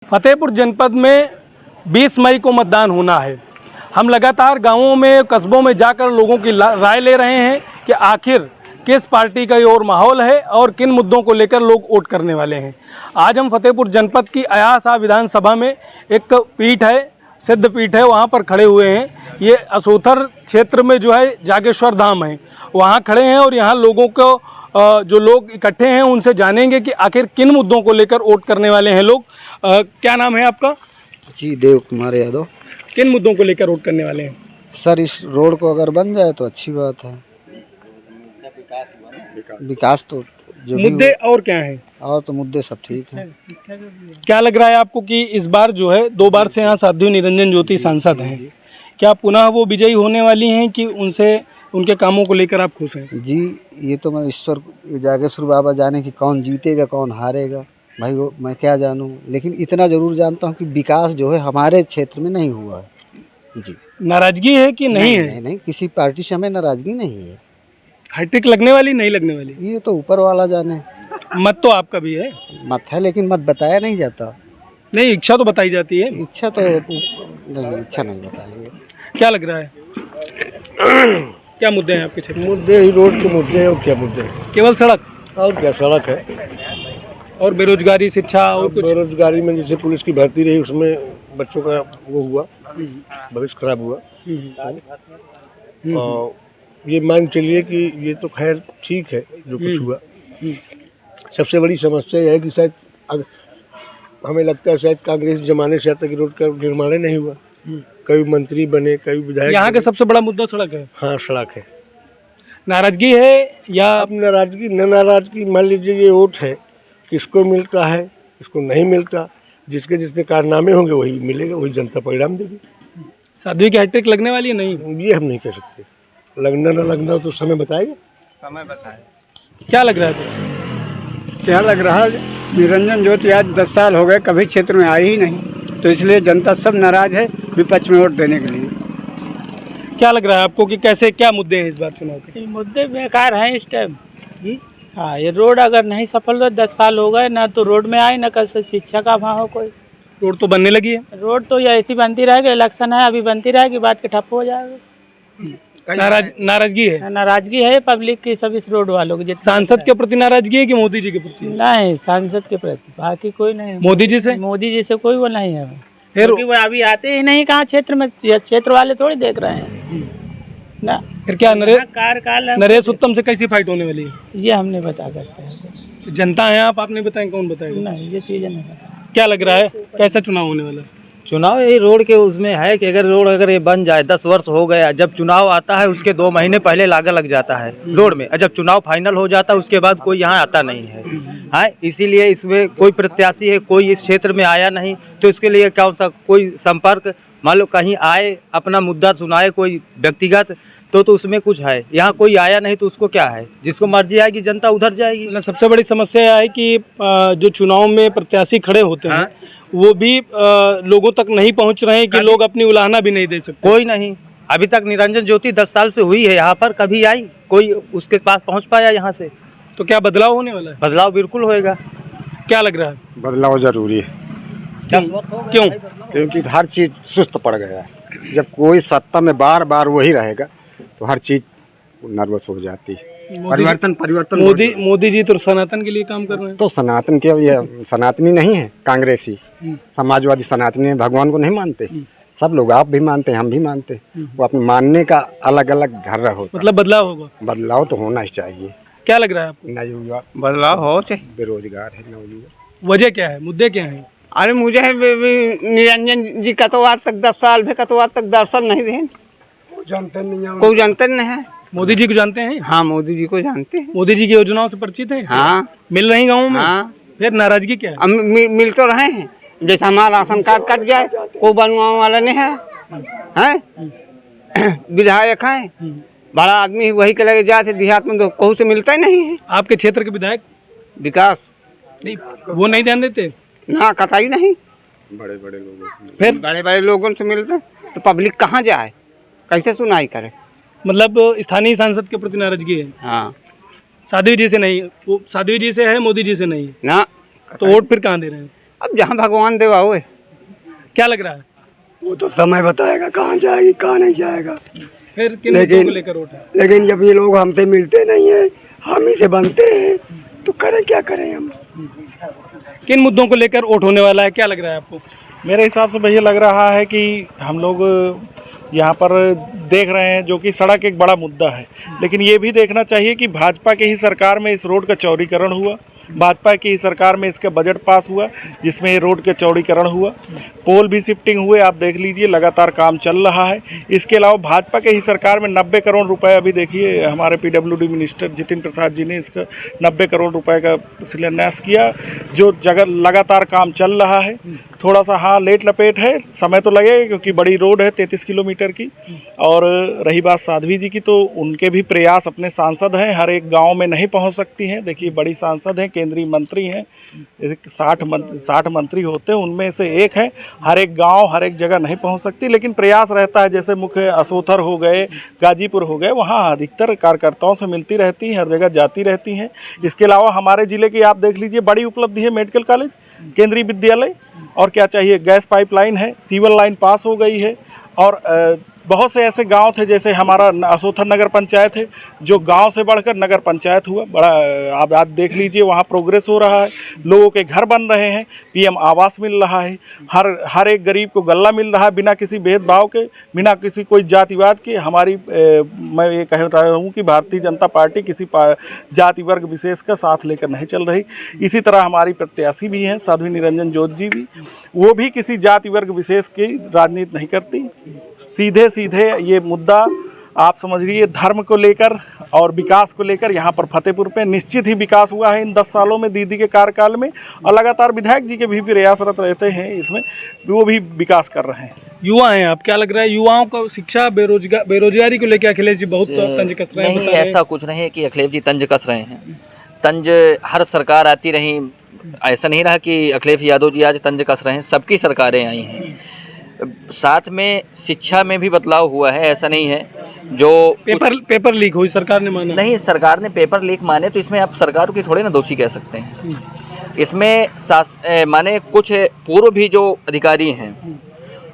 फतेहपुर जनपद में 20 मई को मतदान होना है। हम लगातार गांवों में, कस्बों में जाकर लोगों की राय ले रहे हैं कि आखिर किस पार्टी का और माहौल है और किन मुद्दों को लेकर लोग वोट करने वाले हैं। आज हम फतेहपुर जनपद की अयासा विधानसभा में एक पीठ है, सिद्ध पीठ है, वहाँ पर खड़े हुए हैं। ये असोथर क्षेत्र में जो है जागेश्वर धाम है, वहाँ खड़े हैं और यहाँ लोगों को जो लोग इकट्ठे हैं उनसे जानेंगे कि आखिर किन मुद्दों को लेकर वोट करने वाले हैं लोग। क्या नाम है आपका? जी, देव कुमार यादव। किन मुद्दों को लेकर वोट करने वाले हैं? सर, इस रोड को अगर बन जाए तो अच्छी बात है। विकास तो जो मुद्दे और क्या हैं? और तो मुद्दे सब ठीक हैं। क्या लग रहा है आपको कि इस बार जो है 2 बार से यहाँ साध्वी निरंजन ज्योति सांसद हैं, क्या पुनः वो विजयी होने वाली हैं कि उनसे उनके कामों को लेकर आप खुश हैं? जी, ये तो मैं ईश्वर जागेश्वर बाबा जाने कि कौन जीतेगा कौन हारेगा, भाई वो मैं क्या जानूँ, लेकिन इतना ज़रूर जानता हूँ कि विकास जो है हमारे क्षेत्र में नहीं हुआ है। जी। नाराजगी है कि नहीं है? नहीं, किसी पार्टी से हमें नाराजगी नहीं है। हैट्रिक लगने वाली नहीं लगने वाली? ये तो ऊपर वाला जाने। मत तो आपका भी है? मत है, लेकिन मत बताया नहीं जाता। नहीं, इच्छा तो बताई जाती है। इच्छा तो नहीं, इच्छा नहीं बताएंगे। क्या लग रहा है? क्या मुद्दे हैं आपके क्षेत्र में? मुद्दे ही रोड के मुद्दे हैं, और क्या मुद्दे हैं? केवल सड़क और क्या, सड़क है और बेरोजगारी, शिक्षा और कुछ? बेरोजगारी में जैसे पुलिस की भर्ती रही, उसमें बच्चों का वो हुआ, भविष्य खराब हुआ। और ये मान चलिए कि ये तो खैर ठीक है जो कुछ हुआ। सबसे बड़ी समस्या यह है कि शायद हमें लगता है शायद कांग्रेस जमाने से आज तक रोड का निर्माण नहीं हुआ। कई मंत्री बने, कई विधायक। यहाँ का सबसे बड़ा मुद्दा सड़क है? हाँ, सड़क है। नाराजगी है या? अब नाराजगी न नाराजगी, मान लीजिए ये वोट है, किसको मिलता है किसको नहीं मिलता, जिसके जितने कारनामे होंगे वही मिलेगा, वही जनता परिणाम देगी। साध्वी की हैट्रिक लगने वाली है? नहीं, ये हम नहीं कह सकते, लगना न लगना तो समय बताएगा। समय बताए। क्या लग रहा है तो? क्या लग रहा है, निरंजन ज्योति आज 10 साल हो गए, कभी क्षेत्र में आई ही नहीं, तो इसलिए जनता सब नाराज है विपक्ष में वोट देने के लिए। क्या लग रहा है आपको कि कैसे, क्या मुद्दे हैं इस बार चुनाव के? मुद्दे बेकार हैं इस टाइम। हाँ, ये रोड अगर नहीं सफल हो, 10 साल हो गए ना, तो रोड में आए ना कैसे शिक्षा का वहाँ हो कोई। रोड तो बनने लगी है। रोड तो ये ऐसी बनती रहेगी, इलेक्शन है अभी बनती रहेगी, बाद के ठप्प हो जाएगा। नाराजगी है? नाराजगी है पब्लिक की, सब इस रोड वालों की। सांसद के प्रति नाराजगी है कि मोदी जी के प्रति? नहीं, सांसद के प्रति, बाकी कोई नहीं। मोदी जी से? मोदी जी से कोई वो नहीं है, फिर क्योंकि वो अभी आते ही नहीं कहाँ क्षेत्र में, क्षेत्र वाले थोड़ी देख रहे हैं ना। फिर क्या कार्यकाल नरेश उत्तम से कैसी फाइट होने वाली है? ये हम नहीं बता सकते हैं। जनता है आप नहीं बताएं, कौन बताएगा? नहीं, ये चीज़ें नहीं पता। क्या लग रहा है कैसा चुनाव होने वाला है? चुनाव यही रोड के उसमें है कि अगर रोड अगर ये बन जाए, 10 वर्ष हो गया, जब चुनाव आता है उसके 2 महीने पहले लागत लग जाता है रोड में, और जब चुनाव फाइनल हो जाता है उसके बाद कोई यहाँ आता नहीं है। हाँ, इसीलिए इसमें कोई प्रत्याशी है, कोई इस क्षेत्र में आया नहीं, तो इसके लिए कौन सा कोई संपर्क, मान लो कहीं आए अपना मुद्दा सुनाए कोई व्यक्तिगत, तो उसमें कुछ है। यहाँ कोई आया नहीं तो उसको क्या है, जिसको मर्जी आएगी जनता उधर जाएगी। मतलब सबसे बड़ी समस्या यह है कि जो चुनाव में प्रत्याशी खड़े होते हैं वो भी लोगों तक नहीं पहुंच रहे हैं कि लोग अपनी उलाहना भी नहीं दे सकते। कोई नहीं, अभी तक निरंजन ज्योति 10 साल से हुई है यहाँ पर, कभी आई कोई उसके पास पहुँच पाया यहाँ से? तो क्या बदलाव होने वाला है? बदलाव बिल्कुल होएगा। क्या लग रहा है? बदलाव जरूरी है। क्यों? क्योंकि हर चीज़ सुस्त पड़ गया है। जब कोई सत्ता में बार बार वही रहेगा तो हर चीज़ नर्वस हो जाती है। परिवर्तन मोदी जी तो सनातन के लिए काम कर रहे हैं। तो सनातन के, ये सनातनी नहीं है, कांग्रेसी समाजवादी सनातनी है, भगवान को नहीं मानते। सब लोग, आप भी मानते हैं, हम भी मानते हैं, वो अपने मानने का अलग अलग ढर्रा होता है। मतलब बदलाव होगा? बदलाव तो होना ही चाहिए। क्या लग रहा है आपको? नवयुवक बदलाव हो चाहिए। बेरोजगार है नवयुवक। वजह क्या है, मुद्दे क्या है? अरे मुझे निरंजन जी का तो आज तक 10 साल भी का तो आज तक दर्शन नहीं दे, कोई जानते नहीं है। मोदी जी को जानते हैं? हाँ, मोदी जी को जानते हैं। मोदी जी की योजनाओं से परिचित है? हाँ, मिल रही गाँव में? हाँ। फिर नाराजगी क्या है? मिल तो रहे हैं, जैसे हमारा राशन कार्ड कट जाए, कोई बनवाने वाला नहीं है, हैं? विधायक हैं, बड़ा आदमी वही के लगे जाते, देहात में तो कहूँ से मिलता ही नहीं है। आपके क्षेत्र के विधायक विकास नहीं, वो नहीं ध्यान देते ना, कतई नहीं। बड़े बड़े लोगों फिर बड़े बड़े लोगों से मिलते तो पब्लिक कहाँ जाए, कैसे सुनाई करे? मतलब स्थानीय सांसद के प्रति नाराजगी है? हाँ, साध्वी जी से नहीं, वो साध्वी जी से है, मोदी जी से नहीं है, ना। तो वोट फिर कहाँ दे रहे हैं? अब जहाँ भगवान देवा हुए। क्या लग रहा है? वो तो समय बताएगा कहाँ जाएगी कहाँ नहीं जाएगा। फिर किन मुद्दों को लेकर वोट है? लेकिन जब ये लोग हमसे मिलते नहीं है, हम ही से बनते हैं, तो करें क्या करें हम। किन मुद्दों को लेकर वोट होने वाला है, क्या लग रहा है आपको? मेरे हिसाब से भैया लग रहा है कि हम लोग यहाँ पर देख रहे हैं जो कि सड़क एक बड़ा मुद्दा है, लेकिन ये भी देखना चाहिए कि भाजपा की ही सरकार में इस रोड का चौड़ीकरण हुआ, भाजपा की ही सरकार में इसका बजट पास हुआ जिसमें ये रोड का चौड़ीकरण हुआ, पोल भी शिफ्टिंग हुए, आप देख लीजिए लगातार काम चल रहा है। इसके अलावा भाजपा के ही सरकार में 90 करोड़ रुपए, अभी देखिए हमारे PWD मिनिस्टर जितिन प्रसाद जी ने इसका 90 करोड़ रुपए का शिलान्यास किया, जो जगह लगातार काम चल रहा है। थोड़ा सा हाँ लेट लपेट है, समय तो लगेगा क्योंकि बड़ी रोड है 33 किलोमीटर की। और रही बात साध्वी जी की, तो उनके भी प्रयास, अपने सांसद हैं, हर एक गांव में नहीं पहुंच सकती हैं। देखिए बड़ी सांसद हैं, केंद्रीय मंत्री हैं, 60 मंत्री होते हैं, उनमें से एक है, हर एक गांव हर एक जगह नहीं पहुंच सकती, लेकिन प्रयास रहता है। जैसे मुख्य असोथर हो गए, गाजीपुर हो गए, वहाँ अधिकतर कार्यकर्ताओं से मिलती रहती हैं, हर जगह जाती रहती हैं। इसके अलावा हमारे ज़िले की आप देख लीजिए बड़ी उपलब्धि है, मेडिकल कॉलेज, केंद्रीय विद्यालय, और क्या चाहिए, गैस पाइपलाइन है, सीवर लाइन पास हो गई है। और बहुत से ऐसे गांव थे, जैसे हमारा असोथर नगर पंचायत है, जो गांव से बढ़कर नगर पंचायत हुआ, बड़ा आप देख लीजिए वहाँ प्रोग्रेस हो रहा है, लोगों के घर बन रहे हैं, PM आवास मिल रहा है, हर एक गरीब को गल्ला मिल रहा है, बिना किसी भेदभाव के, बिना किसी कोई जातिवाद के। हमारी मैं ये कह रहा हूँ कि भारतीय जनता पार्टी किसी जाति वर्ग विशेष का साथ लेकर नहीं चल रही। इसी तरह हमारी प्रत्याशी भी हैं साध्वी निरंजन ज्योति जी भी, वो भी किसी जाति वर्ग विशेष की राजनीति नहीं करती। सीधे ये मुद्दा आप समझ लीजिए धर्म को लेकर और विकास को लेकर। यहाँ पर फतेहपुर पे निश्चित ही विकास हुआ है इन 10 सालों में दीदी के कार्यकाल में, और लगातार विधायक जी के भी प्रयासरत रहते हैं, इसमें वो भी विकास कर रहे हैं। युवा हैं आप, क्या लग रहा है युवाओं को शिक्षा बेरोजगारी को लेकर अखिलेश जी बहुत तंज कस रहे हैं? नहीं, ऐसा कुछ नहीं है कि अखिलेश जी तंज कस रहे हैं। तंज हर सरकार आती रही, ऐसा नहीं रहा कि अखिलेश यादव जी आज तंज कस रहे हैं, सबकी सरकारें आई हैं। साथ में शिक्षा में भी बदलाव हुआ है, ऐसा नहीं है जो पेपर लीक हुई सरकार ने माना नहीं, सरकार ने पेपर लीक माने तो इसमें आप सरकार की थोड़े ना दोषी कह सकते हैं। इसमें माने कुछ पूर्व भी जो अधिकारी हैं,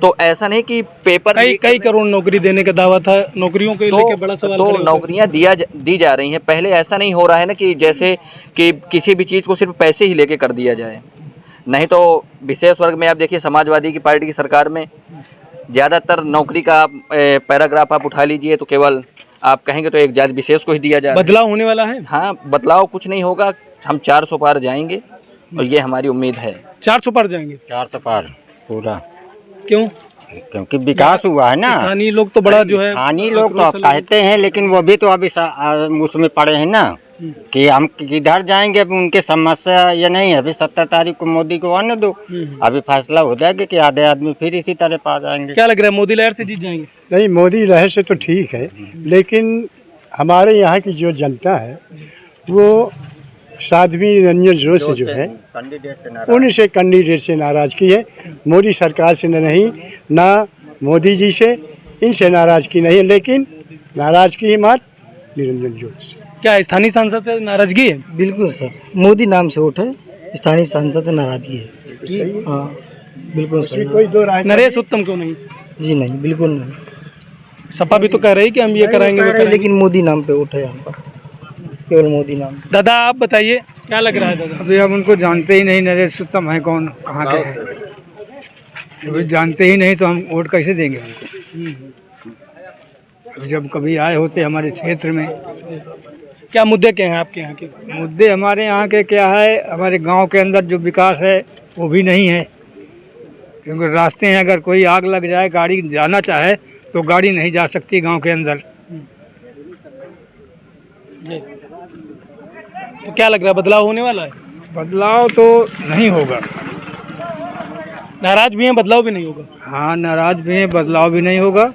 तो ऐसा नहीं कि पेपर कई करोड़ नौकरी देने का दावा था, नौकरियों के लेके बड़ा सवाल तो नौकरियां दी जा रही हैं। पहले ऐसा नहीं हो रहा है ना कि जैसे कि किसी भी चीज़ को सिर्फ पैसे ही लेके कर दिया जाए। नहीं तो विशेष वर्ग में आप देखिए, समाजवादी की पार्टी की सरकार में ज़्यादातर नौकरी का आप पैराग्राफ आप उठा लीजिए तो केवल आप कहेंगे तो एक जाति विशेष को ही दिया जाए। बदलाव होने वाला है? हाँ, बदलाव कुछ नहीं होगा, हम 400 पार जाएंगे और ये हमारी उम्मीद है। 400 पार जाएंगे? 400 पार पूरा। क्यों? क्योंकि विकास हुआ है ना। स्थानीय लोग तो बड़ा जो है, स्थानीय लोग तो कहते हैं, लेकिन वो भी तो अभी उसमें पड़े हैं ना कि हम किधर जाएंगे। अभी उनकी समस्या ये नहीं है, अभी 17 तारीख को मोदी को आने दो, अभी फैसला हो जाएगा कि आधे आदमी फिर इसी तरह पा जाएंगे। क्या लग रहा है, मोदी लहर से जीत जाएंगे? नहीं, मोदी लहर से तो ठीक है, लेकिन हमारे यहाँ की जो जनता है वो साध्वी निरंजन ज्योति से जो है उनसे कैंडिडेट से नाराज की है। मोदी सरकार से नहीं, ना मोदी जी से, इनसे नाराज की नहीं है, लेकिन नाराज की ही मात्र निरंजन ज्योति से। क्या स्थानीय सांसद से नाराजगी है? बिल्कुल सर, मोदी नाम से वोट है, स्थानीय सांसद से नाराजगी है। हाँ बिल्कुल सर। कोई दो राय नरेश उत्तम क्यों नहीं? जी नहीं, बिल्कुल नहीं। सपा भी तो कह रही कि हम ये कराएंगे, लेकिन मोदी नाम पे वोट है यहाँ पर, केवल मोदी नाम। दादा आप बताइए क्या लग रहा है? दादा अभी हम उनको जानते ही नहीं, नरेश उत्तम है कौन, कहाँ के हैं, अभी जानते ही नहीं तो हम वोट कैसे देंगे उनको? अभी जब कभी आए होते हमारे क्षेत्र में। क्या मुद्दे क्या हैं आपके यहाँ के? मुद्दे हमारे यहाँ के क्या है, हमारे गांव के अंदर जो विकास है वो भी नहीं है, क्योंकि रास्ते हैं, अगर कोई आग लग जाए, गाड़ी जाना चाहे तो गाड़ी नहीं जा सकती गांव के अंदर। तो क्या लग रहा है, बदलाव होने वाला है? बदलाव तो नहीं होगा। नाराज भी हैं, बदलाव भी नहीं होगा? हाँ, नाराज भी हैं, बदलाव भी नहीं होगा।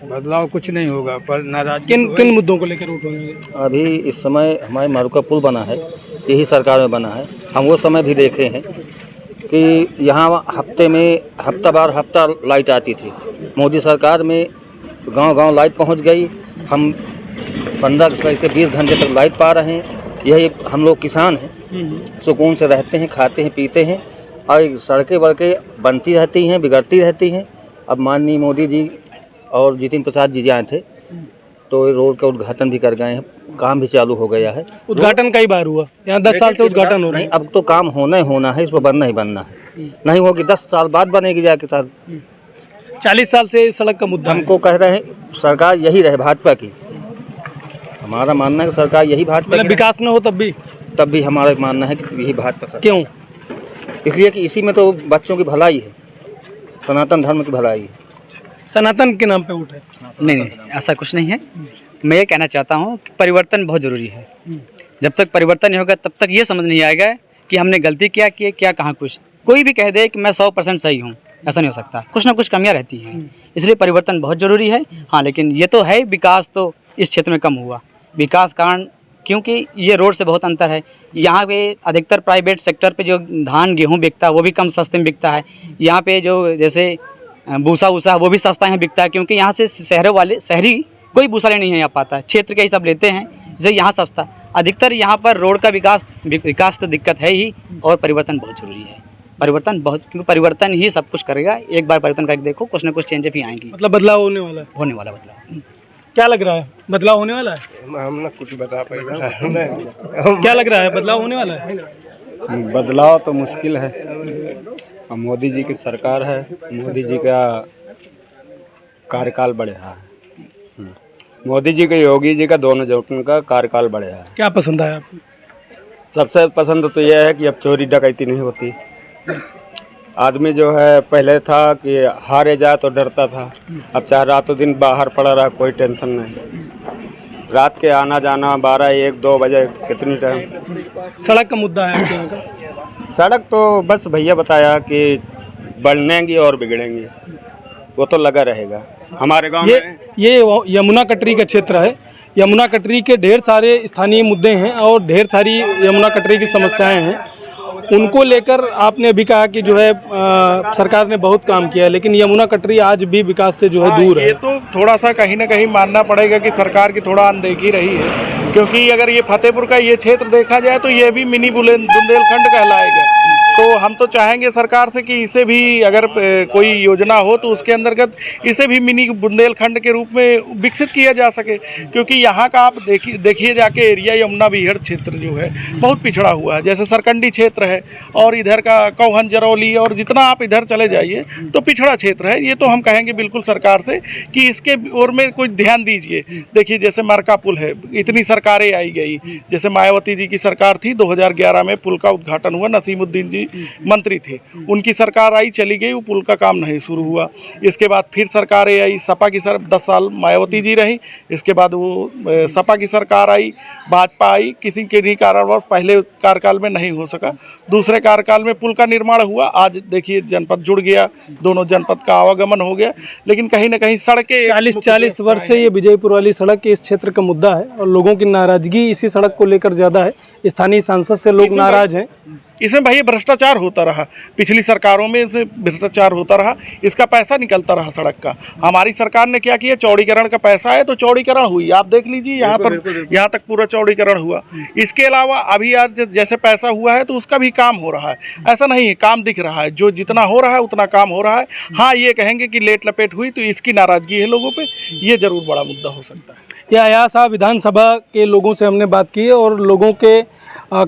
बदलाव कुछ नहीं होगा, पर नाराज किन मुद्दों को लेकर वोट होंगे? अभी इस समय हमारे मारूका पुल बना है, यही सरकार में बना है। हम वो समय भी देखे हैं कि यहाँ हफ्ता लाइट आती थी। मोदी सरकार में गांव-गांव लाइट पहुंच गई। हम 15 से 20 घंटे तक लाइट पा रहे हैं। यही हम लोग किसान हैं, सुकून से रहते हैं, खाते हैं, पीते हैं। और सड़कें वड़कें बनती रहती हैं, बिगड़ती रहती हैं। अब माननीय मोदी जी और जितिन प्रसाद जी आए थे तो रोड का उद्घाटन भी कर गए हैं, काम भी चालू हो गया है। उद्घाटन कई बार हुआ, यहाँ 10 साल से उद्घाटन हो रहा है। अब तो काम होना ही होना है, इस पर बनना ही बनना है। नहीं होगी 10 साल बाद बनेगी जाके सर। 40 साल से इस सड़क का मुद्दा है। हमको कह रहे हैं सरकार यही रहे भाजपा की। हमारा मानना है कि सरकार यही भाजपा मतलब की विकास न हो तब भी हमारा मानना है कि यही भाजपा सरकार। क्यों? इसलिए कि इसी में तो बच्चों की भलाई है, सनातन धर्म की भलाई है। सनातन के नाम पे उठे? नहीं, ऐसा कुछ नहीं है। मैं ये कहना चाहता हूँ कि परिवर्तन बहुत ज़रूरी है। जब तक परिवर्तन नहीं होगा तब तक ये समझ नहीं आएगा कि हमने गलती क्या की है, क्या कहाँ कुछ। कोई भी कह दे कि मैं 100% सही हूँ, ऐसा नहीं हो सकता। कुछ ना कुछ कमियाँ रहती हैं, इसलिए परिवर्तन बहुत ज़रूरी है। हाँ, लेकिन ये तो है, विकास तो इस क्षेत्र में कम हुआ। विकास कारण क्योंकि ये रोड से बहुत अंतर है। यहाँ पे अधिकतर प्राइवेट सेक्टर पे जो धान गेहूँ बिकता है वो भी कम सस्ते में बिकता है। यहाँ पे जो जैसे भूसा वूसा वो भी सस्ता है बिकता है, क्योंकि यहाँ से शहरी कोई भूसा लेने नहीं आ पाता है, क्षेत्र के ही सब लेते हैं, जैसे यहाँ सस्ता। अधिकतर यहाँ पर रोड का विकास तो दिक्कत है ही, और परिवर्तन बहुत ज़रूरी है। क्योंकि परिवर्तन ही सब कुछ करेगा। एक बार परिवर्तन करके देखो, कुछ ना कुछ चेंजेस भी आएंगी। मतलब बदलाव होने वाला है? होने वाला बदलाव। क्या लग रहा है, बदलाव होने वाला है? हम ना कुछ बता पाएगा। क्या लग रहा है, बदलाव होने वाला है? बदलाव तो मुश्किल है। अब मोदी जी की सरकार है, मोदी जी का कार्यकाल बढ़िया है। मोदी जी का, योगी जी का, दोनों जो उनका कार्यकाल बढ़िया है। क्या पसंद आया आपको? सबसे पसंद तो यह है कि अब चोरी डकैती नहीं होती। आदमी जो है पहले था कि हारे जाए तो डरता था, अब चाहे रातों दिन बाहर पड़ा रहा कोई टेंशन नहीं। रात के आना जाना 12, 1, 2 बजे कितनी टाइम। सड़क का मुद्दा है आपके यहाँ का? सड़क तो बस भैया बताया कि बढ़नेंगी और बिगड़ेंगी, वो तो लगा रहेगा हमारे गांव में। ये यमुना कटरी का क्षेत्र है। यमुना कटरी के ढेर सारे स्थानीय मुद्दे हैं और ढेर सारी यमुना कटरी की समस्याएं हैं। उनको लेकर आपने अभी कहा कि जो है सरकार ने बहुत काम किया है, लेकिन यमुना कटरी आज भी विकास से जो है दूर है। ये तो थोड़ा सा कहीं ना कहीं मानना पड़ेगा कि सरकार की थोड़ा अनदेखी रही है, क्योंकि अगर ये फतेहपुर का ये क्षेत्र देखा जाए तो ये भी मिनी बुंदेलखंड कहलाएगा। तो हम तो चाहेंगे सरकार से कि इसे भी अगर कोई योजना हो तो उसके अंतर्गत इसे भी मिनी बुंदेलखंड के रूप में विकसित किया जा सके, क्योंकि यहाँ का आप देखिए जाके एरिया यमुना विहड़ क्षेत्र जो है बहुत पिछड़ा हुआ है। जैसे सरकंडी क्षेत्र है और इधर का कौहन जरौली, और जितना आप इधर चले जाइए तो पिछड़ा क्षेत्र है। ये तो हम कहेंगे बिल्कुल सरकार से कि इसके ओर में कोई ध्यान दीजिए। देखिए जैसे मरका पुल है, इतनी सरकारें आई गई, जैसे मायावती जी की सरकार थी 2011 में पुल का उद्घाटन हुआ, नसीमुद्दीन जी मंत्री थे, उनकी सरकार आई चली गई, वो पुल का काम नहीं शुरू हुआ। इसके बाद फिर सरकारें आई, सपा की 10 साल मायावती जी रही, इसके बाद वो सपा की सरकार आई, भाजपा आई, किसी के नहीं कारणवश पहले कार्यकाल में नहीं हो सका, दूसरे कार्यकाल में पुल का निर्माण हुआ। आज देखिए जनपद जुड़ गया, दोनों जनपद का आवागमन हो गया, लेकिन कहीं ना कहीं सड़कें 40 वर्ष से ये विजयपुर वाली सड़क इस क्षेत्र का मुद्दा है और लोगों की नाराजगी इसी सड़क को लेकर ज़्यादा है। स्थानीय सांसद से लोग नाराज हैं। इसमें भाई भ्रष्टाचार होता रहा, पिछली सरकारों में भ्रष्टाचार होता रहा, इसका पैसा निकलता रहा सड़क का। हमारी सरकार ने क्या किया, चौड़ीकरण का पैसा है तो चौड़ीकरण हुई, आप देख लीजिए यहाँ पर, यहाँ तक पूरा चौड़ीकरण हुआ। इसके अलावा अभी आज जैसे पैसा हुआ है तो उसका भी काम हो रहा है, ऐसा नहीं है, काम दिख रहा है, जो जितना हो रहा है उतना काम हो रहा है। हाँ, ये कहेंगे कि लेट लपेट हुई तो इसकी नाराजगी है लोगों पर, ये जरूर बड़ा मुद्दा हो सकता है। यह अयासा विधानसभा के लोगों से हमने बात की और लोगों के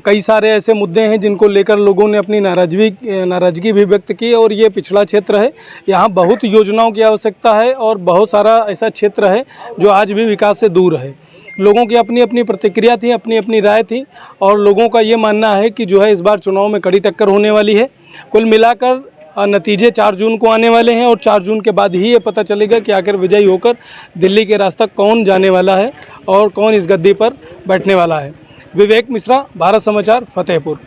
कई सारे ऐसे मुद्दे हैं जिनको लेकर लोगों ने अपनी नाराजगी भी व्यक्त की। और ये पिछड़ा क्षेत्र है, यहाँ बहुत योजनाओं की आवश्यकता है और बहुत सारा ऐसा क्षेत्र है जो आज भी विकास से दूर है। लोगों की अपनी अपनी प्रतिक्रिया थी, अपनी अपनी राय थी और लोगों का ये मानना है कि जो है इस बार चुनाव में कड़ी टक्कर होने वाली है। कुल मिलाकर नतीजे 4 जून को आने वाले हैं और 4 जून के बाद ही ये पता चलेगा कि आखिर विजयी होकर दिल्ली के रास्ता कौन जाने वाला है और कौन इस गद्दी पर बैठने वाला है। विवेक मिश्रा, भारत समाचार, फतेहपुर।